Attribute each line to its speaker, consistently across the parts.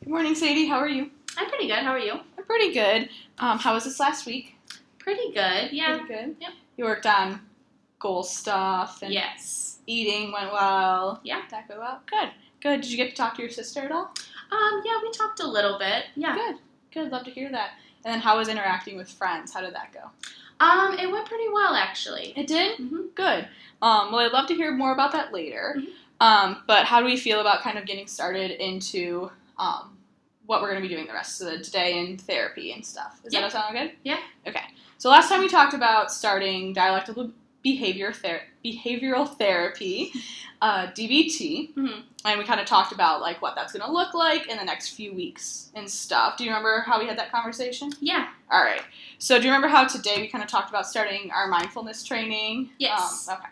Speaker 1: Good morning, Sadie. How are you?
Speaker 2: I'm pretty good. How are you?
Speaker 1: I'm pretty good. How was this last week?
Speaker 2: Pretty good. Yeah.
Speaker 1: Pretty good?
Speaker 2: Yep.
Speaker 1: You worked on goal stuff and
Speaker 2: Yes.
Speaker 1: eating went well.
Speaker 2: Yeah.
Speaker 1: Did that go well? Good. Good. Did you get to talk to your sister at all?
Speaker 2: Yeah, we talked a little bit. Yeah.
Speaker 1: Good. Good. Love to hear that. And then how was interacting with friends? How did that go?
Speaker 2: It went pretty well, actually.
Speaker 1: It did?
Speaker 2: Mm-hmm.
Speaker 1: Good. Well, I'd love to hear more about that later.
Speaker 2: Mm-hmm.
Speaker 1: But how do we feel about kind of getting started into what we're going to be doing the rest of the day in therapy and stuff? Does that sound good?
Speaker 2: Yeah.
Speaker 1: Okay. So last time we talked about starting dialectical behavioral therapy, DBT,
Speaker 2: Mm-hmm.
Speaker 1: and we kind of talked about like what that's going to look like in the next few weeks and stuff. Do you remember how we had that conversation?
Speaker 2: Yeah.
Speaker 1: All right. So do you remember how today we kind of talked about starting our mindfulness training?
Speaker 2: Yes.
Speaker 1: Okay.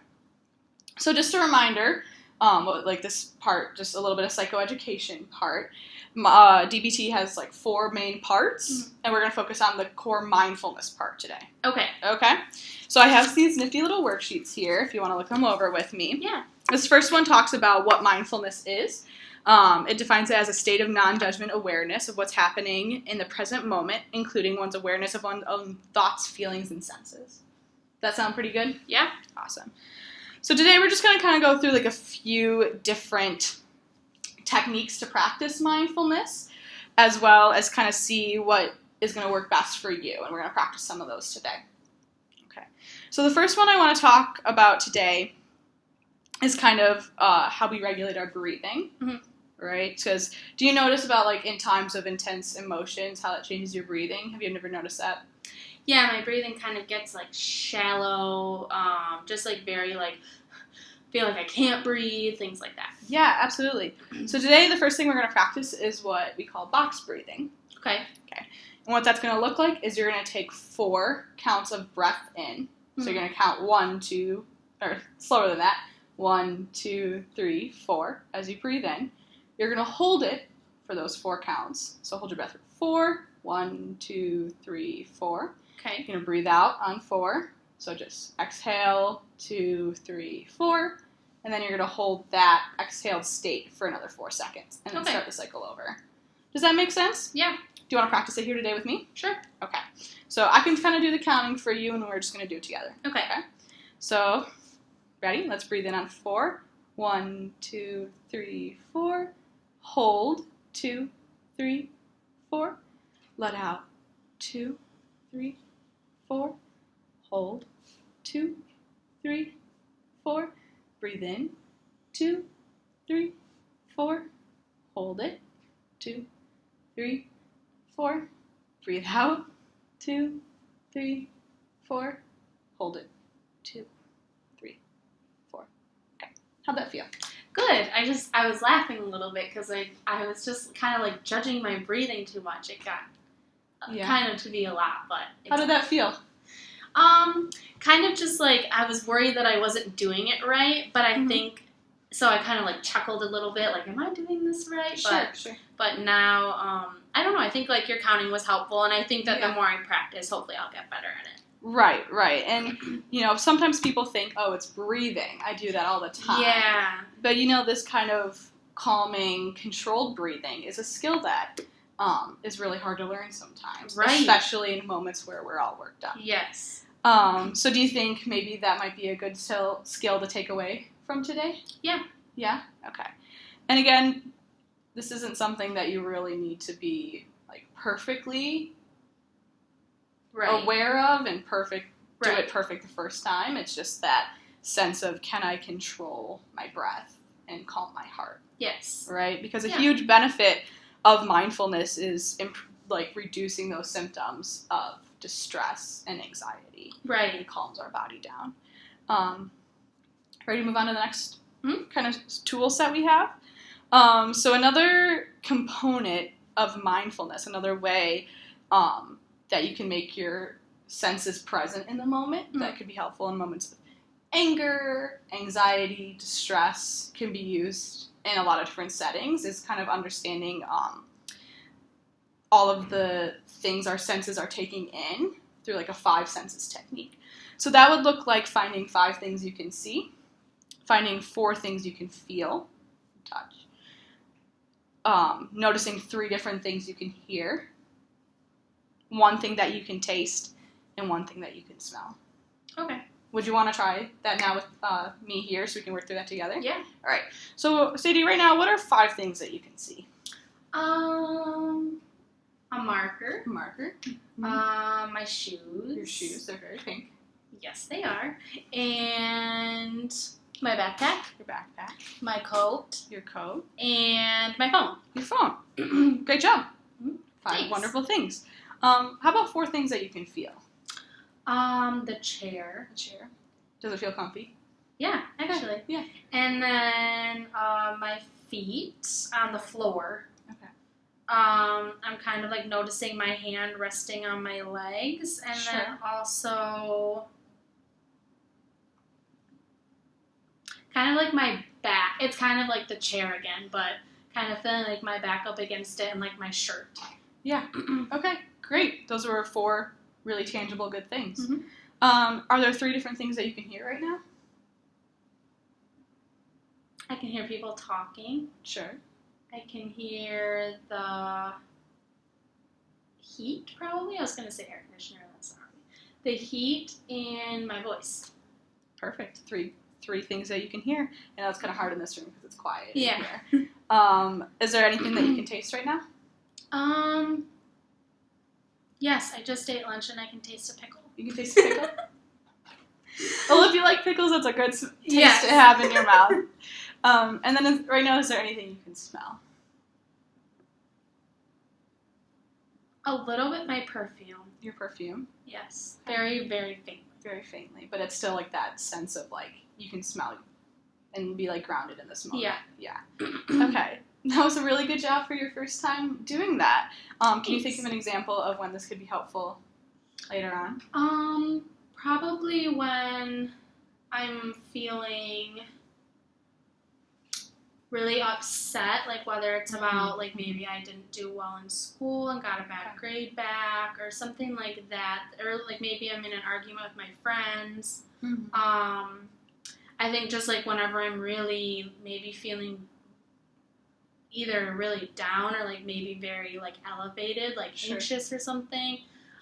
Speaker 1: So just a reminder, like this part, just a little bit of psychoeducation part. DBT has like 4 main parts, and we're going to focus on the core mindfulness part today.
Speaker 2: Okay.
Speaker 1: Okay? So I have these nifty little worksheets here if you want to look them over with me.
Speaker 2: Yeah.
Speaker 1: This first one talks about what mindfulness is. It defines it as a state of non-judgment awareness of what's happening in the present moment, including one's awareness of one's own thoughts, feelings, and senses. That sound pretty good?
Speaker 2: Yeah.
Speaker 1: Awesome. So today we're just going to kind of go through like a few different techniques to practice mindfulness, as well as kind of see what is going to work best for you, and we're going to practice some of those today. Okay. So the first one I want to talk about today is kind of how we regulate our breathing, right? Because do you notice about like in times of intense emotions how that changes your breathing? Have you ever noticed that?
Speaker 2: Yeah, my breathing kind of gets like shallow, just like very like feel like I can't breathe, things like that.
Speaker 1: Yeah, absolutely. So today the first thing we're going to practice is what we call box breathing.
Speaker 2: Okay.
Speaker 1: And what that's going to look like is you're going to take 4 counts of breath in. So you're going to count 1, 2, or slower than that. 1, 2, 3, 4 as you breathe in. You're going to hold it for those 4 counts. So hold your breath for 4. 1, 2, 3, 4.
Speaker 2: Okay.
Speaker 1: You're going to breathe out on 4. So just exhale, 2, 3, 4. And then you're going to hold that exhaled state for another 4 seconds. And then start the cycle over. Does that make sense?
Speaker 2: Yeah.
Speaker 1: Do you want to practice it here today with me?
Speaker 2: Sure.
Speaker 1: Okay. So I can kind of do the counting for you, and we're just going to do it together.
Speaker 2: Okay.
Speaker 1: So, ready? Let's breathe in on 4. 1, 2, 3, 4. Hold. 2, 3, 4. Let out. 2, 3, 4. Hold. 2, 3, 4. Breathe in. 2, 3, 4. Hold it. 2, 3, 4. Breathe out. 2, 3, 4. Hold it. 2, 3, 4. Okay. How'd that feel?
Speaker 2: Good. I was laughing a little bit because I was just kind of like judging my breathing too much. It got kind of to be a lot, but
Speaker 1: how did that feel?
Speaker 2: Kind of just like I was worried that I wasn't doing it right, but I think so. I kind of like chuckled a little bit, like, "Am I doing this right?"
Speaker 1: Sure.
Speaker 2: But now, I don't know. I think like your counting was helpful, and I think that the more I practice, hopefully, I'll get better at it.
Speaker 1: Right. And, sometimes people think, oh, it's breathing. I do that all the time.
Speaker 2: Yeah.
Speaker 1: But, this kind of calming, controlled breathing is a skill that is really hard to learn sometimes.
Speaker 2: Right.
Speaker 1: Especially in moments where we're all worked up.
Speaker 2: Yes.
Speaker 1: So do you think maybe that might be a good skill to take away from today?
Speaker 2: Yeah.
Speaker 1: Yeah? Okay. And again, this isn't something that you really need to be, like, perfectly aware of and do it perfect the first time. It's just that sense of, can I control my breath and calm my heart?
Speaker 2: Yes.
Speaker 1: Right? Because a huge benefit of mindfulness is reducing those symptoms of distress and anxiety.
Speaker 2: Right.
Speaker 1: It calms our body down. Ready to move on to the next kind of tool set we have? So another component of mindfulness, another way that you can make your senses present in the moment that could be helpful in moments of anger, anxiety, distress, can be used in a lot of different settings, is kind of understanding all of the things our senses are taking in through like a 5 senses technique. So that would look like finding 5 things you can see, finding 4 things you can feel, touch, noticing 3 different things you can hear, 1 thing that you can taste, and 1 thing that you can smell.
Speaker 2: Okay.
Speaker 1: Would you want to try that now with me here so we can work through that together?
Speaker 2: Yeah.
Speaker 1: All right. So, Sadie, right now, what are 5 things that you can see?
Speaker 2: A marker.
Speaker 1: A marker.
Speaker 2: My shoes.
Speaker 1: Your shoes, they're very pink.
Speaker 2: Yes, they are. And my backpack.
Speaker 1: Your backpack.
Speaker 2: My coat.
Speaker 1: Your coat.
Speaker 2: And my phone.
Speaker 1: Your phone. Great job. 5
Speaker 2: Thanks.
Speaker 1: wonderful things. How about 4 things that you can feel?
Speaker 2: The chair.
Speaker 1: The chair. Does it feel comfy?
Speaker 2: Yeah, actually.
Speaker 1: Yeah.
Speaker 2: And then my feet on the floor.
Speaker 1: Okay.
Speaker 2: I'm kind of like noticing my hand resting on my legs, and
Speaker 1: Sure.
Speaker 2: then also kind of like my back. It's kind of like the chair again, but kind of feeling like my back up against it and like my shirt.
Speaker 1: Yeah. Okay, great. Those were 4 really tangible good things.
Speaker 2: Mhm.
Speaker 1: Are there 3 different things that you can hear right now?
Speaker 2: I can hear people talking.
Speaker 1: Sure.
Speaker 2: I can hear the heat, probably. I was going to say air conditioner. That's not right. The heat in my voice.
Speaker 1: Perfect. 3 things that you can hear. I know it's kind of hard in this room because it's quiet.
Speaker 2: Yeah.
Speaker 1: In here. Is there anything that you can taste right now?
Speaker 2: Yes, I just ate lunch and I can taste a pickle.
Speaker 1: You can taste the pickle? Well, if you like pickles, that's a good taste
Speaker 2: Yes.
Speaker 1: to have in your mouth. And then right now, is there anything you can smell?
Speaker 2: A little bit my perfume.
Speaker 1: Your perfume.
Speaker 2: Yes. Very, very faint.
Speaker 1: Very faintly, but it's still like that sense of like you can smell and be like grounded in this moment.
Speaker 2: Yeah.
Speaker 1: Okay. That was a really good job for your first time doing that. Can you think
Speaker 2: Thanks.
Speaker 1: of an example of when this could be helpful later on?
Speaker 2: Probably when I'm feeling really upset, like whether it's about like maybe I didn't do well in school and got a bad grade back or something like that, or like maybe I'm in an argument with my friends.
Speaker 1: Mm-hmm.
Speaker 2: I think just like whenever I'm really maybe feeling either really down or like maybe very like elevated, like
Speaker 1: Sure.
Speaker 2: anxious or something,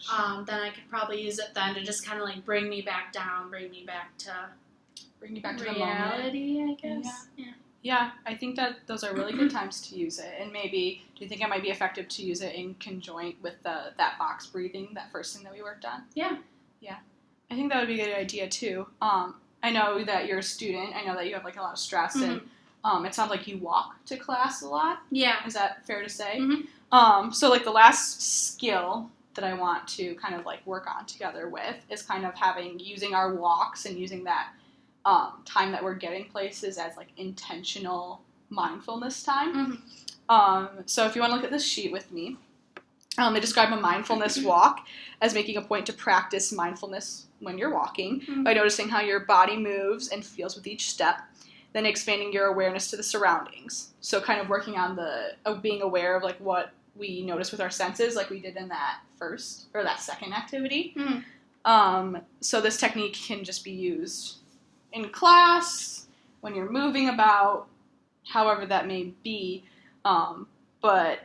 Speaker 2: then I could probably use it then to just kind of like bring me back down, bring me back to
Speaker 1: Bring you back to the moment.
Speaker 2: reality, I guess. Yeah.
Speaker 1: Yeah, I think that those are really good times to use it. And maybe, do you think it might be effective to use it in conjoint with that box breathing, that first thing that we worked on?
Speaker 2: Yeah.
Speaker 1: Yeah. I think that would be a good idea too. I know that you're a student. I know that you have like a lot of stress, and it sounds like you walk to class a lot.
Speaker 2: Yeah.
Speaker 1: Is that fair to say?
Speaker 2: Mhm.
Speaker 1: So like the last skill that I want to kind of like work on together with is kind of using our walks and using that time that we're getting places as like intentional mindfulness time. So if you want to look at this sheet with me, they describe a mindfulness walk as making a point to practice mindfulness when you're walking by noticing how your body moves and feels with each step, then expanding your awareness to the surroundings. So kind of working on being aware of like what we notice with our senses, like we did in that second activity. So this technique can just be used in class, when you're moving about, however that may be. But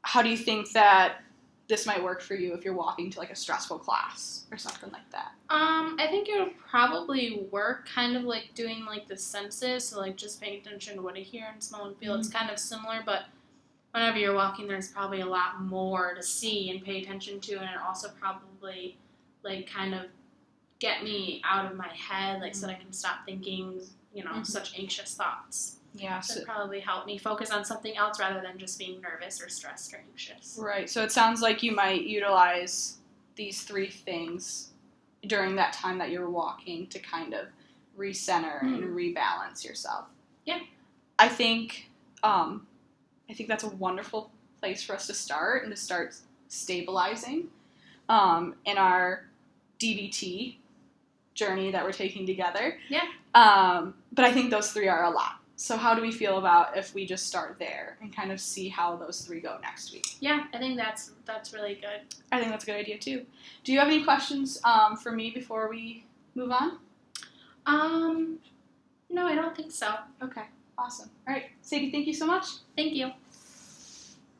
Speaker 1: how do you think that this might work for you if you're walking to like a stressful class or something like that?
Speaker 2: I think it would probably work kind of like doing like the senses, so like just paying attention to what I hear and smell and feel. It's kind of similar, but whenever you're walking, there's probably a lot more to see and pay attention to, and it also probably like kind of get me out of my head, like so that I can stop thinking, such anxious thoughts.
Speaker 1: Yeah.
Speaker 2: So it'd probably help me focus on something else rather than just being nervous or stressed or anxious.
Speaker 1: Right. So it sounds like you might utilize these 3 things during that time that you're walking to kind of recenter and rebalance yourself.
Speaker 2: Yeah.
Speaker 1: I think that's a wonderful place for us to start and to start stabilizing in our DBT journey that we're taking together.
Speaker 2: Yeah.
Speaker 1: But I think those 3 are a lot. So how do we feel about if we just start there and kind of see how those 3 go next week?
Speaker 2: Yeah, I think that's really good.
Speaker 1: I think that's a good idea too. Do you have any questions for me before we move on?
Speaker 2: No, I don't think so.
Speaker 1: Okay, awesome. All right, Sadie, thank you so much.
Speaker 2: Thank you.